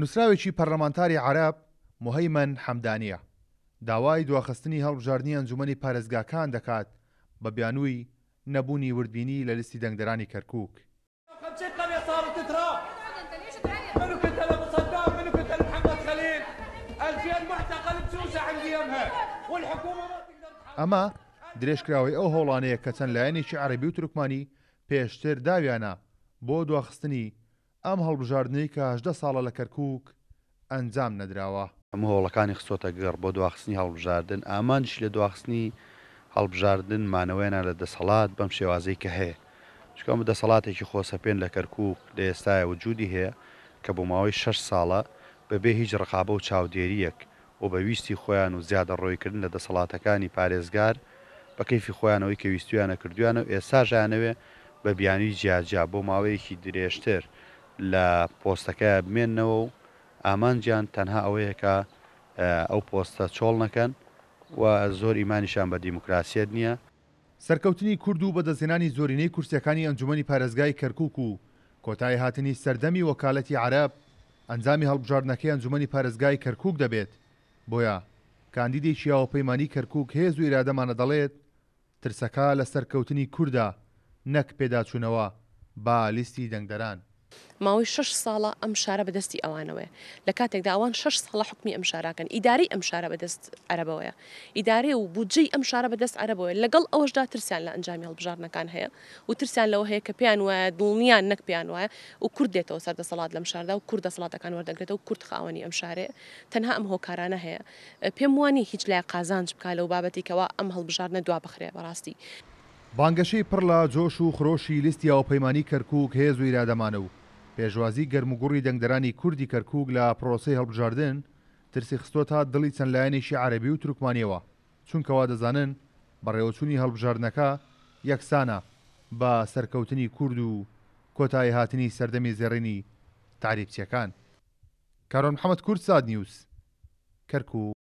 نووسراوێکی پەرلەمانتاری عەرەب موهەیمەن حەمدانیە داوای دواخستنی هەڵبژاردننی ئەنجومەنی پارێزگاکان دەکات بە بیانووی نەبوونی وردبینی لە لیستی دەنگدەرانی کەرکووک. ئەمە درێژکراوەی ئەو هەوڵانەیە کە چەند لایەنێکی عەرەبی و تورکمانی پێشتر داویانە بۆ دواخستنی ئەم هەڵبژاردنەی کە 18 ساڵە لە کەرکووک ئەنجام نەدراوە. ئەمە هۆڵەکانی خستۆتە گەڕ بۆ دواخستنی هەڵبژاردن ئامانجی لە دواخستنی هەڵبژاردن مانەوەیانە لە دەسەڵات بەم شێوازەی کە هەیە چکەم دەسەڵاتێکی خۆسەپێن لە کەرکووک لە ئێستاە وجودی هەیە کە بۆ ماوەی 6 ساڵە بەبێ هیچ ڕقابە و چاودێریەک و بەویستی خۆیان و زیادە ڕۆیکردن لە دەسەڵاتەکانی پارێزگار بە کەیفی خۆیانەوەی کە ویستویانە کردویانە و ئێستاژیانەوێ بە بیانووی جیاجیا بۆ ماوەیەکی درێژتر لە پۆستەکە بمێننەوە و ئامانجیان تەنها ئەوەیە کە ئەو پۆستە چۆڵ نەکەن و زۆر ئیمانیشان بە دیموکراسیت نییە. سەرکەوتنی کورد و بەدەستهێنانی زۆرینەی کورسیەکانی ئەنجومەنی پارێزگای کەرکووک و کۆتایی هاتنی سەردەمی وەکالەتی عەرەب ئەنجامی هەڵبژاردنەکەی ئەنجومەنی پارێزگای کەرکووک دەبێت. بۆیە کاندیدێکی یاوەپەیمانی کەرکووک هێز و ئیرادەمانە دەڵێت ترسەکە لە سەرکەوتنی کووردە نەک پێداچوونەوە با لیستی دەنگدەران. ماوەی 6 ساڵە ئەم شارە بەدەستی ئەوانەوەی لە کاتێکدا ئەوان 6 ساڵە حکمی ئەم شاراکەن ئیداری ئەم شارە بەدەست عەرەبەوەیە ئیداری و بودجەی ئەم شارە بەدەست عەرەبەوەی لەگەڵ ئەوەشدا ترسیان لە ئەنجامی هەڵبژاردنەکان هەیە و ترسیان لەوە هەیە کە پێیان وایە دڵنیان نەک پێیان وایە و کورد دێتەوە سەر دەسەڵات لەم شاردا و کورد دەسەڵاتەکان وەردەگرێتەوە و کورد خاوەنی ئەم شارێ تەنها ئەم هۆکارانە هەیە پێم وانی هیچ لای قازانج بکا لەو بابەتی کەوا ئەم هەڵبژاردنە دوا بخرێ بەڕاستی. بانگەشەی پڕ لە جۆش و خرۆشی لیستی یاوەپەیمانی کەرکووک هێز و ئیرادەمانە و پێشوازی گەرموگوڕی دەنگدەرانی کوردی کەرکووک لە پرۆسەی هەڵبژاردن ترسی خستۆتە دڵی چەند لایەنێکی عەرەبی و تورکمانیەوە چونکەوا دەزانن بەڕێوەچوونی هەڵبژاردنەکە یەکسانە بە سەرکەوتنی کورد و کۆتایی هاتنی سەردەمی زێڕینی تاریبچیەکان. کارۆن محەممەد کورد ساد نیوس کەرکووک.